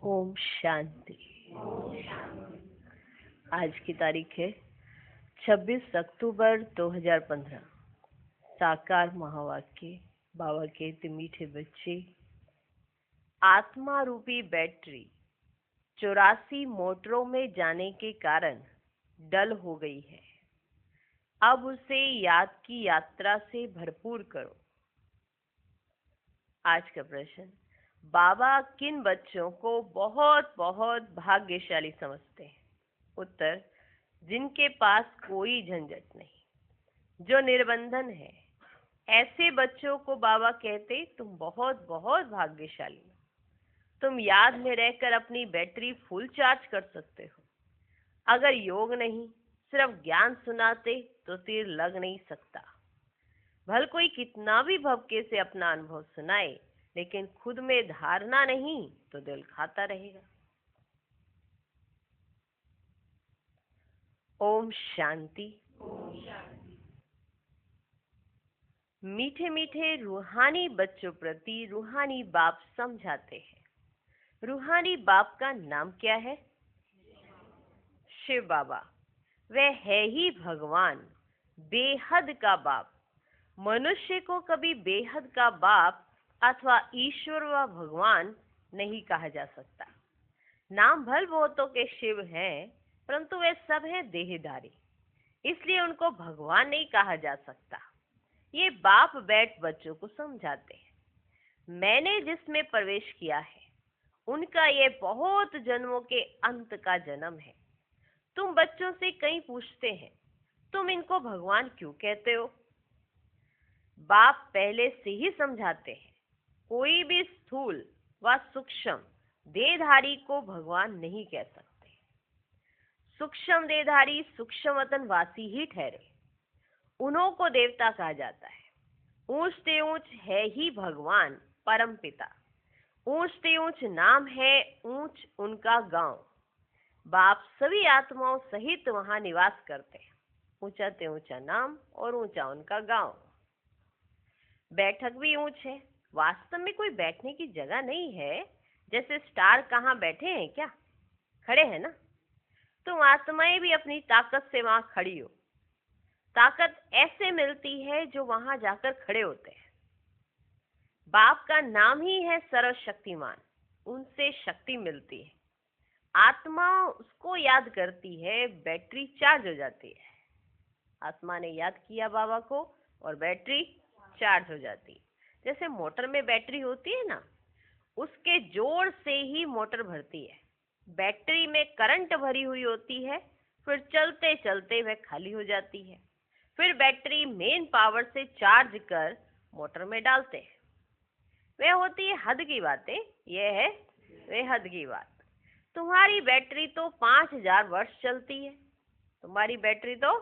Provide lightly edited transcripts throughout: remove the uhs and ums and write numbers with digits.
ओम शांति। आज की तारीख है 26 अक्टूबर 2015। साकार महावाक्य बाबा के मीठे बच्चे। आत्मा रूपी बैटरी 84 मोटरों में जाने के कारण डल हो गई है। अब उसे याद की यात्रा से भरपूर करो। आज का प्रश्न, बाबा किन बच्चों को बहुत बहुत भाग्यशाली समझते हैं? उत्तर, जिनके पास कोई झंझट नहीं, जो निर्बंधन है। ऐसे बच्चों को बाबा कहते तुम बहुत बहुत भाग्यशाली हो। तुम याद में रहकर अपनी बैटरी फुल चार्ज कर सकते हो। अगर योग नहीं सिर्फ ज्ञान सुनाते तो तीर लग नहीं सकता। भल कोई कितना भी भवके से अपना अनुभव सुनाए, लेकिन खुद में धारणा नहीं तो दिल खाता रहेगा। ओम शांति। मीठे मीठे रूहानी बच्चों प्रति रूहानी बाप समझाते हैं। रूहानी बाप का नाम क्या है? शिव बाबा। वह है ही भगवान, बेहद का बाप। मनुष्य को कभी बेहद का बाप अथवा ईश्वर व भगवान नहीं कहा जा सकता। नाम भल बहुतों के शिव हैं, परंतु वे सब हैं देहधारी, इसलिए उनको भगवान नहीं कहा जा सकता। ये बाप बैठ बच्चों को समझाते हैं। मैंने जिसमें प्रवेश किया है उनका ये बहुत जन्मों के अंत का जन्म है। तुम बच्चों से कई पूछते हैं, तुम इनको भगवान क्यों कहते हो? बाप पहले से ही समझाते हैं, कोई भी स्थूल व सूक्ष्म देहधारी को भगवान नहीं कह सकते। सूक्ष्म देहधारी सूक्ष्म वतन वासी ही ठहरे, उन्हों को देवता कहा जाता है। ऊंच से ऊंच है ही भगवान परम पिता। ऊंच से ऊंच नाम है, ऊंच उनका गांव। बाप सभी आत्माओं सहित वहां निवास करते हैं। ऊंचा से ऊंचा नाम और ऊंचा उनका गांव। बैठक भी ऊंच है। वास्तव में कोई बैठने की जगह नहीं है। जैसे स्टार कहाँ बैठे हैं क्या? खड़े हैं ना। तुम आत्माएं भी अपनी ताकत से वहां खड़ी हो। ताकत ऐसे मिलती है जो वहां जाकर खड़े होते हैं। बाप का नाम ही है सर्वशक्तिमान, उनसे शक्ति मिलती है। आत्मा उसको याद करती है, बैटरी चार्ज हो जाती है। आत्मा ने याद किया बाबा को और बैटरी चार्ज हो जाती है। जैसे मोटर में बैटरी होती है ना, उसके जोर से ही मोटर भरती है। बैटरी में करंट भरी हुई होती है, फिर चलते चलते वह खाली हो जाती है। फिर बैटरी मेन पावर से चार्ज कर मोटर में डालते हैं। वह होती है हद की बातें, यह है वह हद की बात। तुम्हारी बैटरी तो 5000 वर्ष चलती है। तुम्हारी बैटरी तो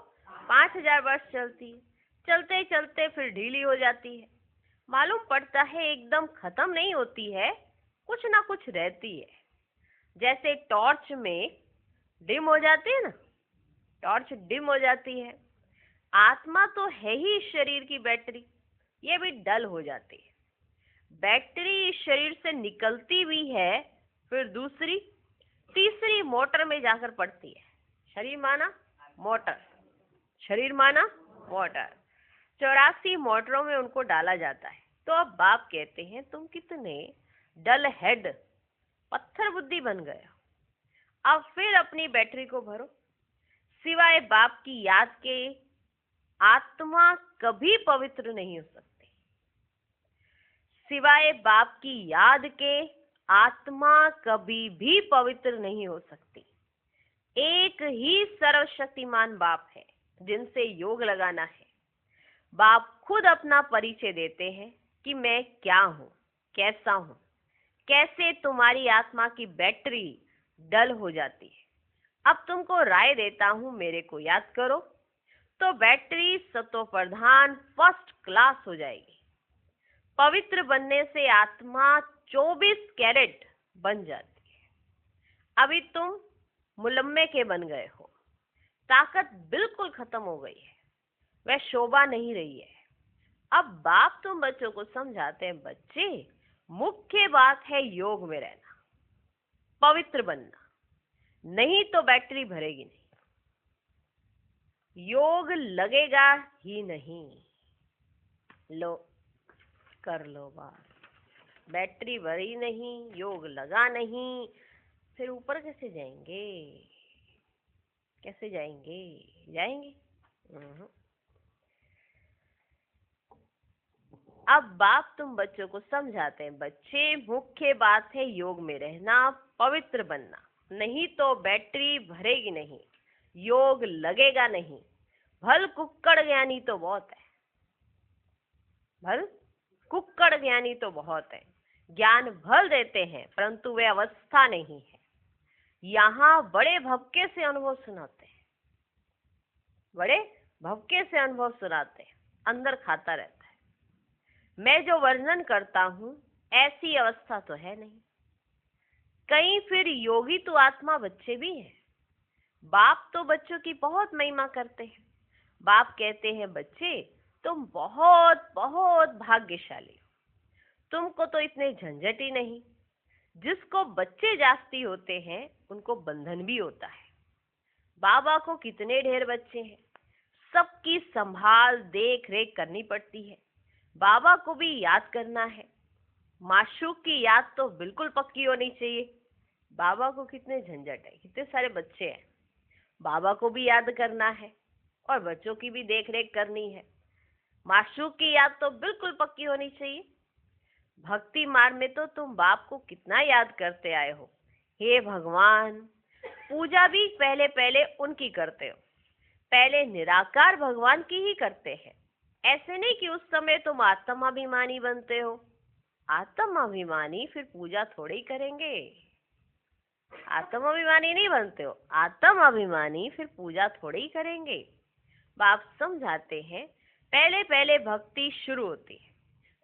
5000 वर्ष चलती है। चलते चलते फिर ढीली हो जाती है। मालूम पड़ता है एकदम खत्म नहीं होती है, कुछ ना कुछ रहती है। जैसे टॉर्च में डिम हो जाती है ना, टॉर्च डिम हो जाती है। आत्मा तो है ही शरीर की बैटरी, ये भी डल हो जाती है। बैटरी शरीर से निकलती भी है, फिर दूसरी तीसरी मोटर में जाकर पड़ती है। शरीर माना मोटर, शरीर माना मोटर। 84 मोटरों में उनको डाला जाता है। तो अब बाप कहते हैं तुम कितने डल हेड पत्थर बुद्धि बन गए हो। अब फिर अपनी बैटरी को भरो। सिवाय बाप की याद के आत्मा कभी पवित्र नहीं हो सकती। सिवाय बाप की याद के आत्मा कभी भी पवित्र नहीं हो सकती। एक ही सर्वशक्तिमान बाप है जिनसे योग लगाना है। बाप खुद अपना परिचय देते हैं कि मैं क्या हूँ, कैसा हूँ, कैसे तुम्हारी आत्मा की बैटरी डल हो जाती है। अब तुमको राय देता हूँ, मेरे को याद करो तो बैटरी सतो प्रधान फर्स्ट क्लास हो जाएगी। पवित्र बनने से आत्मा 24 कैरेट बन जाती है। अभी तुम मुलम्मे के बन गए हो। ताकत बिल्कुल खत्म हो गई है, वह शोभा नहीं रही है। अब बाप तुम बच्चों को समझाते हैं, बच्चे मुख्य बात है योग में रहना, पवित्र बनना, नहीं तो बैटरी भरेगी नहीं। योग लगेगा ही नहीं। लो, कर लो बात। बैटरी भरी नहीं, योग लगा नहीं, फिर ऊपर कैसे जाएंगे? कैसे जाएंगे? जाएंगे? अब बाप तुम बच्चों को समझाते हैं, बच्चे मुख्य बात है योग में रहना, पवित्र बनना, नहीं तो बैटरी भरेगी नहीं, योग लगेगा नहीं। भल कुक्कड़ ज्ञानी तो बहुत है, भल कुक्कड़ ज्ञानी तो बहुत है, ज्ञान भल देते हैं परंतु वे अवस्था नहीं है। यहाँ बड़े भवके से अनुभव सुनाते हैं, बड़े भवके से अनुभव सुनाते हैं, अंदर खाता रहता है। मैं जो वर्णन करता हूँ ऐसी अवस्था तो है नहीं। कहीं फिर योगी तो आत्मा बच्चे भी हैं। बाप तो बच्चों की बहुत महिमा करते हैं। बाप कहते हैं, बच्चे तुम बहुत बहुत भाग्यशाली हो, तुमको तो इतने झंझट ही नहीं। जिसको बच्चे जास्ती होते हैं उनको बंधन भी होता है। बाबा को कितने ढेर बच्चे हैं, सबकी संभाल देख रेख करनी पड़ती है। बाबा को भी याद करना है। माशूक की याद तो बिल्कुल पक्की होनी चाहिए। बाबा को कितने झंझट है, कितने सारे बच्चे हैं, बाबा को भी याद करना है और बच्चों की भी देख रेख करनी है। माशूक की याद तो बिल्कुल पक्की होनी चाहिए। भक्ति मार्ग में तो तुम बाप को कितना याद करते आए हो। हे भगवान, पूजा भी पहले पहले उनकी करते हो, पहले निराकार भगवान की ही करते हैं। ऐसे नहीं कि उस समय तुम आत्माभिमानी बनते हो। आत्माभिमानी फिर पूजा थोड़ी करेंगे। आत्माभिमानी नहीं बनते हो, आत्माभिमानी फिर पूजा थोड़ी करेंगे। बाप समझाते हैं, पहले पहले भक्ति शुरू होती है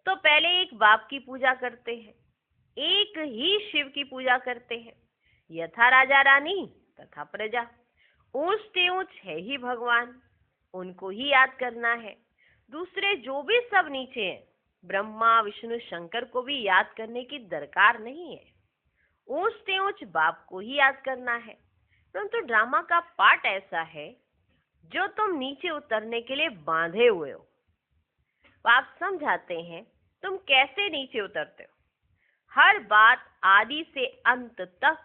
तो पहले एक बाप की पूजा करते हैं, एक ही शिव की पूजा करते हैं। यथा राजा रानी तथा प्रजा, ऊंच से ऊंच है ही भगवान, उनको ही याद करना है। दूसरे जो भी सब नीचे हैं, ब्रह्मा विष्णु शंकर को भी याद करने की दरकार नहीं है। ऊंच से ऊंच बाप को ही याद करना है। परंतु ड्रामा का पार्ट ऐसा है जो तुम नीचे उतरने के लिए बांधे हुए हो। आप समझाते हैं तुम कैसे नीचे उतरते हो। हर बात आदि से अंत तक,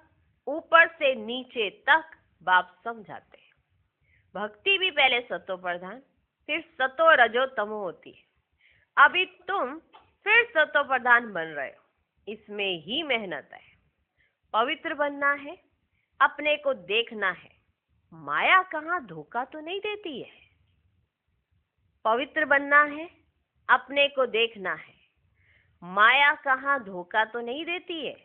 ऊपर से नीचे तक बाप समझाते हैं। भक्ति भी पहले सतो प्रधान फिर सतो रजो तमो होती है। अभी तुम फिर सतो प्रधान बन रहे हो, इसमें ही मेहनत है। पवित्र बनना है, अपने को देखना है, माया कहाँ धोखा तो नहीं देती है। पवित्र बनना है, अपने को देखना है, माया कहाँ धोखा तो नहीं देती है।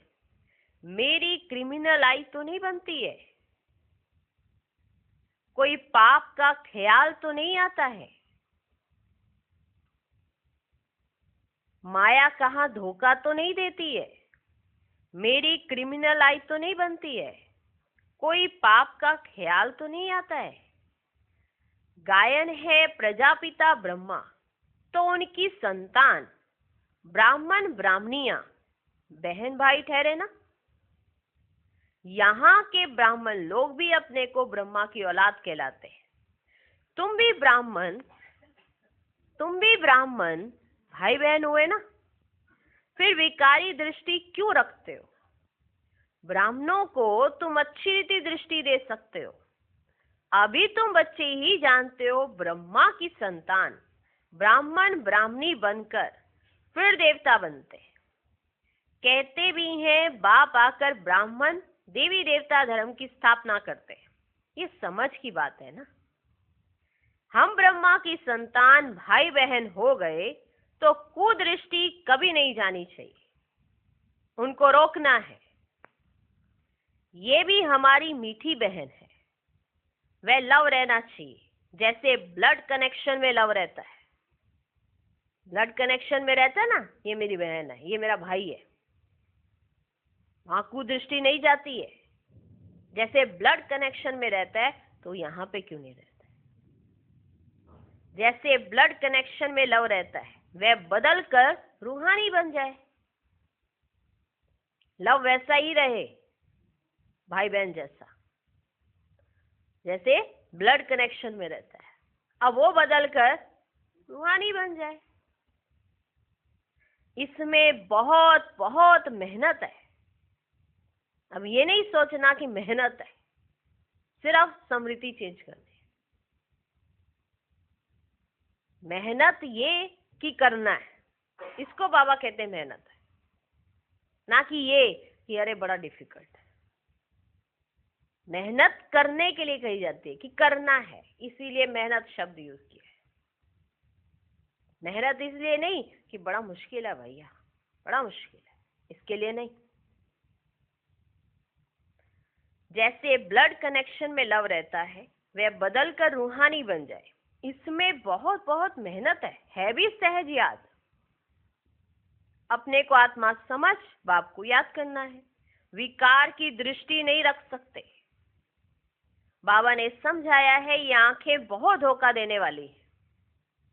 मेरी क्रिमिनल आई तो नहीं बनती है, कोई पाप का ख्याल तो नहीं आता है। माया कहाँ धोखा तो नहीं देती है, मेरी क्रिमिनल आई तो नहीं बनती है, कोई पाप का ख्याल तो नहीं आता है। गायन है प्रजापिता ब्रह्मा, तो उनकी संतान ब्राह्मण ब्राह्मणियां बहन भाई ठहरे ना। यहाँ के ब्राह्मण लोग भी अपने को ब्रह्मा की औलाद कहलाते हैं। तुम भी ब्राह्मण भाई बहन हुए ना। फिर विकारी दृष्टि क्यों रखते हो? ब्राह्मणों को तुम अच्छी रीति दृष्टि दे सकते हो। अभी तुम बच्चे ही जानते हो ब्रह्मा की संतान ब्राह्मण ब्राह्मणी बनकर फिर देवता बनते हैं। कहते भी हैं बाप आकर ब्राह्मण देवी देवता धर्म की स्थापना करते हैं। ये समझ की बात है ना। हम ब्रह्मा की संतान भाई बहन हो गए तो कुदृष्टि कभी नहीं जानी चाहिए, उनको रोकना है। ये भी हमारी मीठी बहन है, वह लव रहना चाहिए जैसे ब्लड कनेक्शन में लव रहता है। ब्लड कनेक्शन में रहता है ना, ये मेरी बहन है, ये मेरा भाई है, वहां कुदृष्टि नहीं जाती है। जैसे ब्लड कनेक्शन में रहता है तो यहाँ पे क्यों नहीं रहता है? जैसे ब्लड कनेक्शन में लव रहता है, वह बदल कर रूहानी बन जाए, लव वैसा ही रहे। भाई बहन जैसा, जैसे ब्लड कनेक्शन में रहता है, अब वो बदलकर रूहानी बन जाए। इसमें बहुत बहुत मेहनत है। अब ये नहीं सोचना कि मेहनत है, सिर्फ स्मृति चेंज करनी है। मेहनत ये कि करना है, इसको बाबा कहते हैं मेहनत है, ना कि ये कि अरे बड़ा डिफिकल्ट है। मेहनत करने के लिए कही जाती है कि करना है, इसीलिए मेहनत शब्द यूज किया है। मेहनत इसलिए नहीं कि बड़ा मुश्किल है भैया, बड़ा मुश्किल है, इसके लिए नहीं। जैसे ब्लड कनेक्शन में लव रहता है, वह बदल कर रूहानी बन जाए, इसमें बहुत बहुत मेहनत है भी सहज याद। अपने को आत्मा समझ बाप को याद करना है, विकार की दृष्टि नहीं रख सकते। बाबा ने समझाया है ये आंखें बहुत धोखा देने वाली है,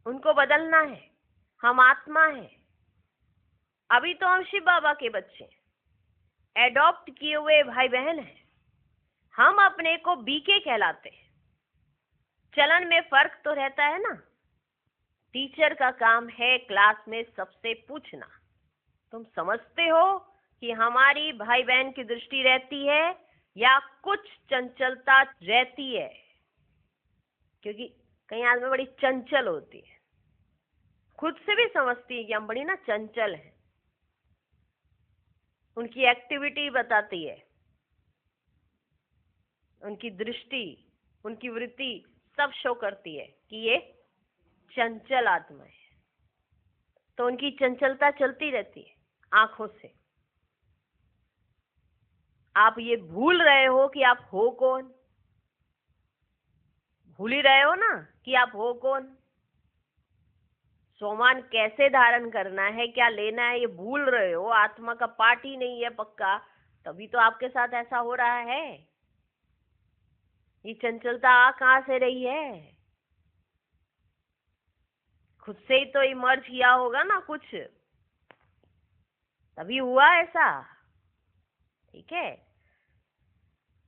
उनको बदलना है। हम आत्मा है, अभी तो हम शिव बाबा के बच्चे, एडॉप्ट किए हुए भाई बहन हैं। हम अपने को बीके कहलाते हैं। चलन में फर्क तो रहता है ना। टीचर का काम है क्लास में सबसे पूछना, तुम समझते हो कि हमारी भाई बहन की दृष्टि रहती है या कुछ चंचलता रहती है? क्योंकि कई आदमी बड़ी चंचल होती है, खुद से भी समझती है कि हम बड़ी ना चंचल हैं। उनकी एक्टिविटी बताती है, उनकी दृष्टि, उनकी वृत्ति सब शो करती है कि ये चंचल आत्मा है। तो उनकी चंचलता चलती रहती है आंखों से। आप ये भूल रहे हो कि आप हो कौन, भूल ही रहे हो ना कि आप हो कौन। सोमान कैसे धारण करना है, क्या लेना है, ये भूल रहे हो। आत्मा का पार्ट ही नहीं है पक्का, तभी तो आपके साथ ऐसा हो रहा है। ये चंचलता आ कहां से रही है? खुद से ही तो इमर्ज किया होगा ना कुछ, तभी हुआ ऐसा। ठीक है।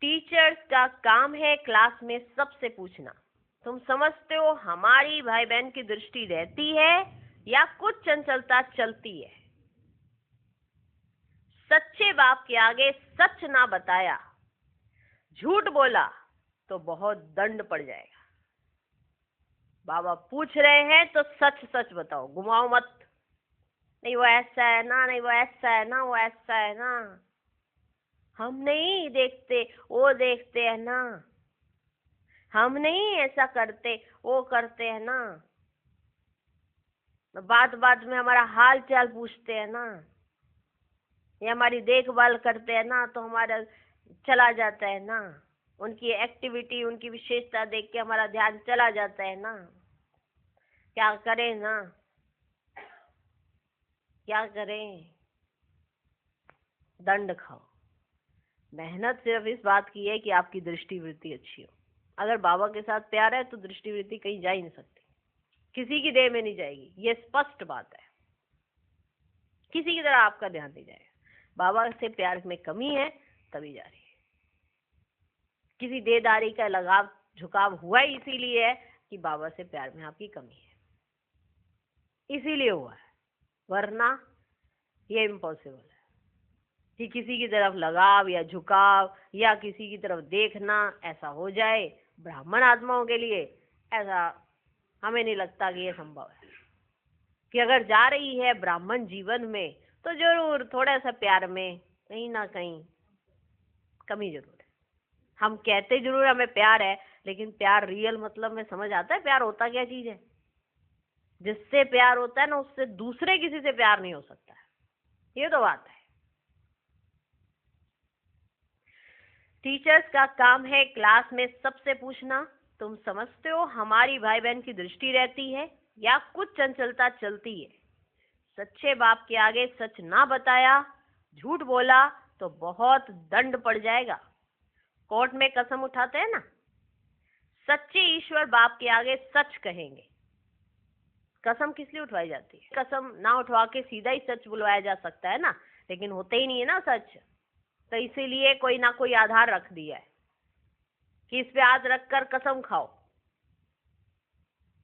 टीचर्स का काम है क्लास में सबसे पूछना, तुम समझते हो हमारी भाई बहन की दृष्टि रहती है या कुछ चंचलता चलती है? सच्चे बाप के आगे सच ना बताया, झूठ बोला तो बहुत दंड पड़ जाएगा। बाबा पूछ रहे हैं तो सच सच बताओ, घुमाओ मत। नहीं वो ऐसा है ना, नहीं वो ऐसा है ना, वो ऐसा है ना। हम नहीं देखते, वो देखते हैं ना। हम नहीं ऐसा करते, वो करते हैं ना। बात बात में हमारा हाल चाल पूछते हैं ना, ये हमारी देखभाल करते हैं ना, तो हमारा चला जाता है ना। उनकी एक्टिविटी, उनकी विशेषता देख के हमारा ध्यान चला जाता है ना। क्या करें ना, क्या करें? दंड खाओ। मेहनत सिर्फ इस बात की है कि आपकी दृष्टि वृत्ति अच्छी हो। अगर बाबा के साथ प्यार है तो दृष्टि वृत्ति कहीं जा ही नहीं सकती, किसी की देह में नहीं जाएगी, ये स्पष्ट बात है। किसी की तरह आपका ध्यान नहीं जाएगा। बाबा से प्यार में कमी है तभी जा रही है। किसी देहदारी का लगाव झुकाव हुआ ही इसीलिए है कि बाबा से प्यार में आपकी कमी है, इसीलिए हुआ है, वरना ये इम्पॉसिबल है कि किसी की तरफ लगाव या झुकाव या किसी की तरफ देखना ऐसा हो जाए। ब्राह्मण आत्माओं के लिए ऐसा हमें नहीं लगता कि ये संभव है, कि अगर जा रही है ब्राह्मण जीवन में तो जरूर थोड़ा सा प्यार में कहीं ना कहीं कमी जरूर है। हम कहते जरूर हमें प्यार है, लेकिन प्यार रियल मतलब में समझ आता है प्यार होता क्या चीज है? जिससे प्यार होता है ना, उससे दूसरे किसी से प्यार नहीं हो सकता है, ये तो बात है। टीचर्स का काम है क्लास में सबसे पूछना, तुम समझते हो हमारी भाई बहन की दृष्टि रहती है या कुछ चंचलता चलती है? सच्चे बाप के आगे सच ना बताया, झूठ बोला तो बहुत दंड पड़ जाएगा। कोर्ट में कसम उठाते हैं ना, सच्चे ईश्वर बाप के आगे सच कहेंगे। कसम किस लिए उठवाई जाती है? कसम ना उठवा के सीधा ही सच बुलवाया जा सकता है ना, लेकिन होते ही नहीं है ना सच। तो इसीलिए कोई ना कोई आधार रख दिया है कि इस पे हाथ रखकर कसम खाओ।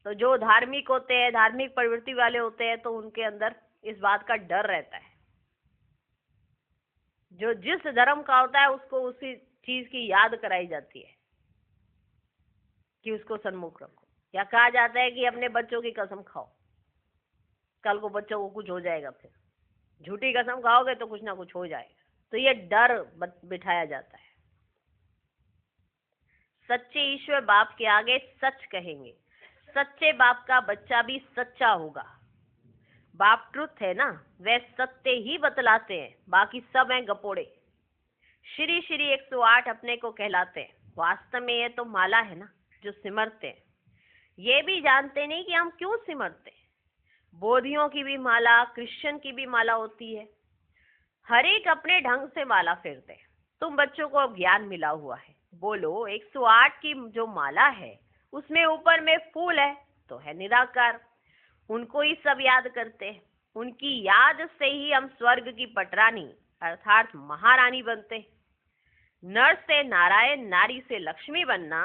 तो जो धार्मिक होते हैं, धार्मिक प्रवृत्ति वाले होते हैं, तो उनके अंदर इस बात का डर रहता है। जो जिस धर्म का होता है उसको उसी चीज की याद कराई जाती है कि उसको सन्मुख रखो, या कहा जाता है कि अपने बच्चों की कसम खाओ, कल को बच्चों को कुछ हो जाएगा, फिर झूठी कसम खाओगे तो कुछ ना कुछ हो जाएगा। तो ये डर बिठाया जाता है। सच्चे ईश्वर बाप के आगे सच कहेंगे, सच्चे बाप का बच्चा भी सच्चा होगा। बाप ट्रुथ है ना, वे सत्य ही बतलाते हैं, बाकी सब हैं गपोड़े। श्री श्री 108 अपने को कहलाते हैं, वास्तव में ये तो माला है ना जो सिमरते हैं। ये भी जानते नहीं कि हम क्यों सिमरते हैं। बोधियों की भी माला, क्रिश्चियन की भी माला होती है, हर एक अपने ढंग से माला फेरते हैं। तुम बच्चों को अब ज्ञान मिला हुआ है, बोलो 108 की जो माला है उसमें ऊपर में फूल है तो है निराकार, उनको ही सब याद करते हैं। उनकी याद से ही हम स्वर्ग की पटरानी अर्थात महारानी बनते हैं। नर से नारायण, नारी से लक्ष्मी बनना,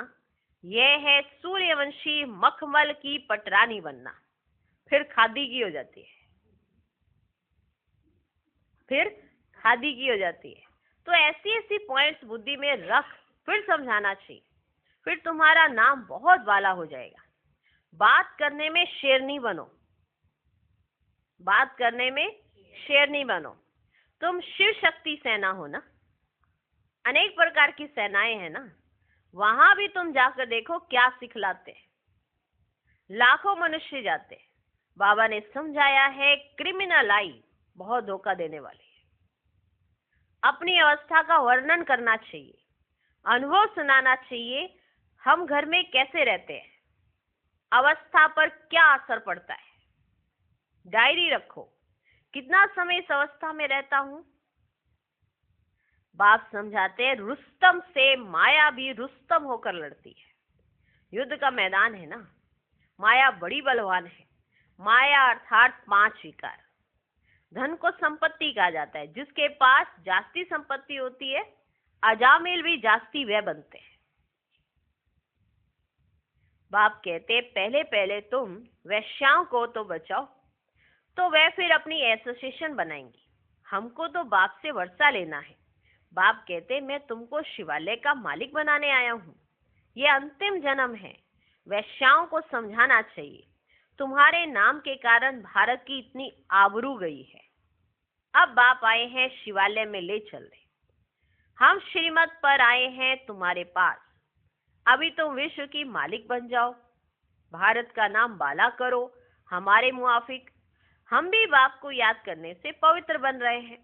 यह है सूर्यवंशी मखमल की पटरानी बनना। फिर खादी की हो जाती है, फिर खादी की हो जाती है। तो ऐसी ऐसी पॉइंट्स बुद्धि में रख, फिर समझाना चाहिए, फिर तुम्हारा नाम बहुत वाला हो जाएगा। बात करने में शेरनी बनो, बात करने में शेरनी बनो। तुम शिव शक्ति सेना हो ना, अनेक प्रकार की सेनाएं हैं ना, वहां भी तुम जाकर देखो क्या सिखलाते हैं। लाखों मनुष्य जाते हैं, बाबा ने समझाया है क्रिमिनल आई बहुत धोखा देने वाली है। अपनी अवस्था का वर्णन करना चाहिए, अनुभव सुनाना चाहिए, हम घर में कैसे रहते हैं, अवस्था पर क्या असर पड़ता है। डायरी रखो, कितना समय इस अवस्था में रहता हूं। बाप समझाते हैं रुस्तम से माया भी रुस्तम होकर लड़ती है। युद्ध का मैदान है ना, माया बड़ी बलवान है। माया अर्थात 5 विकार। धन को संपत्ति कहा जाता है, जिसके पास जास्ती संपत्ति होती है अजामिल भी जास्ती वह बनते हैं। बाप कहते पहले पहले तुम वैश्याओं को तो बचाओ, तो वह फिर अपनी एसोसिएशन बनाएंगी। हमको तो बाप से वर्षा लेना है। बाप कहते मैं तुमको शिवालय का मालिक बनाने आया हूँ, ये अंतिम जन्म है। वैश्याओं को समझाना चाहिए, तुम्हारे नाम के कारण भारत की इतनी आबरू गई है। अब बाप आए हैं शिवालय में ले चल रहे, हम श्रीमत पर आए हैं तुम्हारे पास। अभी तुम विश्व की मालिक बन जाओ, भारत का नाम बाला करो हमारे मुआफिक। हम भी बाप को याद करने से पवित्र बन रहे हैं।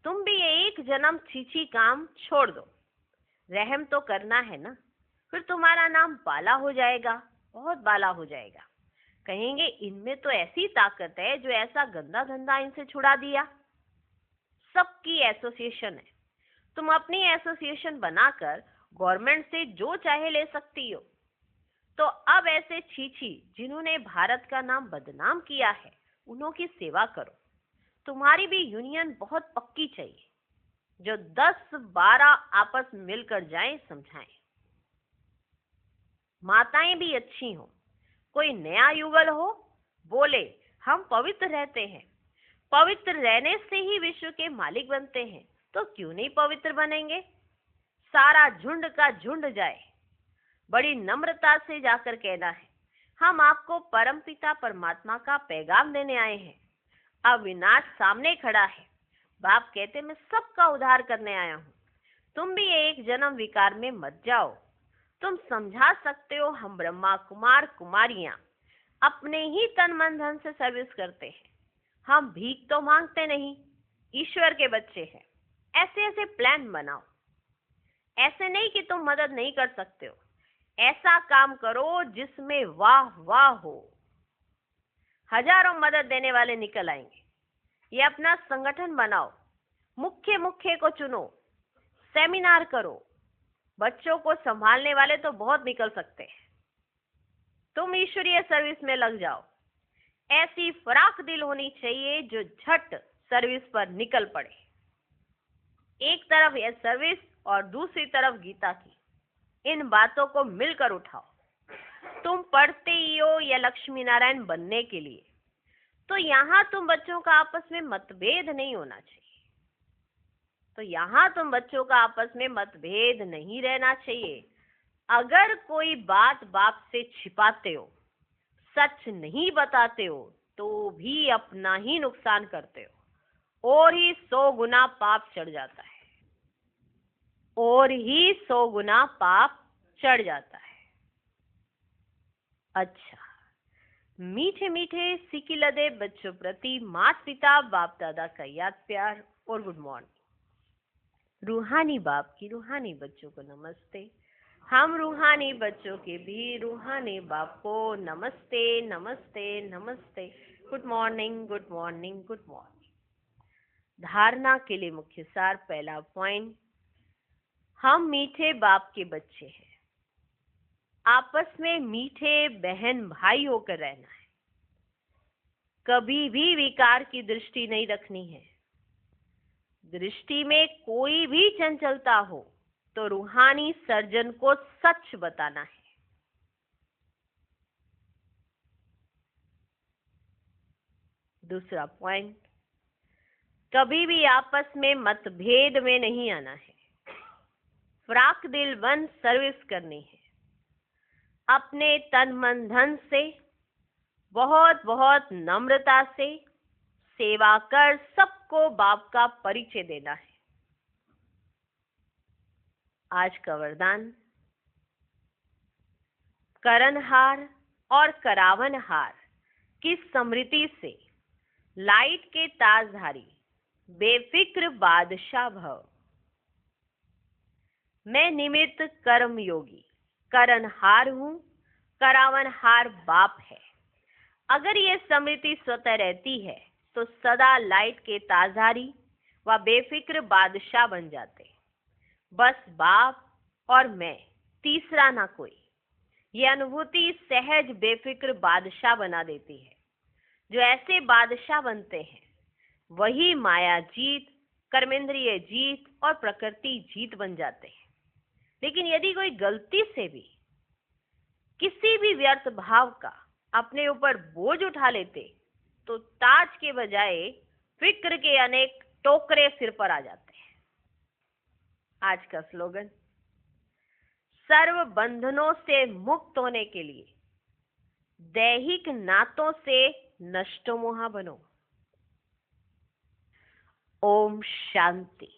तुम भी एक जन्म छीछी काम छोड़ दो, रहम तो करना है ना, फिर तुम्हारा नाम बाला हो जाएगा, बहुत बाला हो जाएगा। कहेंगे इनमें तो ऐसी ताकत है जो ऐसा गंदा धंधा इनसे छुड़ा दिया। सबकी एसोसिएशन है, तुम अपनी एसोसिएशन बनाकर गवर्नमेंट से जो चाहे ले सकती हो। तो अब ऐसे छीछी जिन्होंने भारत का नाम बदनाम किया है उन्हों की सेवा करो। तुम्हारी भी यूनियन बहुत पक्की चाहिए, जो 10-12 आपस मिलकर जाएं, समझाएं। माताएं भी अच्छी हो, कोई नया युगल हो बोले हम पवित्र रहते हैं, पवित्र रहने से ही विश्व के मालिक बनते हैं, तो क्यों नहीं पवित्र बनेंगे। सारा झुंड का झुंड जाए, बड़ी नम्रता से जाकर कहना है हम आपको परमपिता परमात्मा का पैगाम देने आए हैं। अविनाश सामने खड़ा है, बाप कहते मैं सबका उद्धार करने आया हूँ। तुम भी एक जन्म विकार में मत जाओ। तुम समझा सकते हो हम ब्रह्मा कुमार कुमारियां अपने ही तन मन धन से सर्विस करते हैं, हम भीख तो मांगते नहीं, ईश्वर के बच्चे हैं। ऐसे ऐसे प्लान बनाओ, ऐसे नहीं कि तुम मदद नहीं कर सकते हो, ऐसा काम करो जिसमें वाह वाह हो, हजारों मदद देने वाले निकल आएंगे। ये अपना संगठन बनाओ, मुख्य मुख्य को चुनो, सेमिनार करो। बच्चों को संभालने वाले तो बहुत निकल सकते हैं, तुम ईश्वरीय सर्विस में लग जाओ। ऐसी फराक दिल होनी चाहिए जो झट सर्विस पर निकल पड़े। एक तरफ यह सर्विस और दूसरी तरफ गीता की, इन बातों को मिलकर उठाओ। तुम पढ़ते ही हो या लक्ष्मी नारायण बनने के लिए, तो यहाँ तुम बच्चों का आपस में मतभेद नहीं होना चाहिए। तो यहाँ तुम बच्चों का आपस में मतभेद नहीं रहना चाहिए। अगर कोई बात बाप से छिपाते हो, सच नहीं बताते हो, तो भी अपना ही नुकसान करते हो और ही 100 गुना पाप चढ़ जाता है, और ही 100 गुना पाप चढ़ जाता है। अच्छा, मीठे मीठे सिकी लदे बच्चों प्रति माता पिता बाप दादा का याद प्यार और गुड मॉर्निंग। रूहानी बाप की रूहानी बच्चों को नमस्ते। हम रूहानी बच्चों के भी रूहानी बाप को नमस्ते नमस्ते नमस्ते। Good morning good morning good morning. धारणा के लिए मुख्य सार, पहला पॉइंट, हम मीठे बाप के बच्चे हैं। आपस में मीठे बहन भाई होकर रहना है। कभी भी विकार की दृष्टि नहीं रखनी है। दृष्टि में कोई भी चंचलता हो तो रूहानी सर्जन को सच बताना है। दूसरा पॉइंट, कभी भी आपस में मतभेद में नहीं आना है। फ्राक दिल बन सर्विस करनी है। अपने तन मन धन से बहुत बहुत नम्रता से सेवा कर सबको बाप का परिचय देना है। आज का वरदान, करणहार और करावनहार की स्मृति से लाइट के ताजधारी बेफिक्र बादशाह भव। मैं निमित्त कर्म योगी करणहार हूँ, करावनहार बाप है। अगर ये स्मृति स्वतः रहती है तो सदा लाइट के ताजधारी व बेफिक्र बादशाह बन जाते। बस बाप और मैं, तीसरा ना कोई। ये अनुभूति सहज बेफिक्र बादशाह बना देती है। जो ऐसे बादशाह बनते हैं वही माया जीत, कर्मेंद्रिय जीत और प्रकृति जीत बन जाते हैं। लेकिन यदि कोई गलती से भी किसी भी व्यर्थ भाव का अपने ऊपर बोझ उठा लेते तो ताज के बजाय फिक्र के अनेक टोकरे सिर पर आ जाते हैं। आज का स्लोगन, सर्व बंधनों से मुक्त होने के लिए दैहिक नातों से नष्टो मोहा बनो। ओम शांति।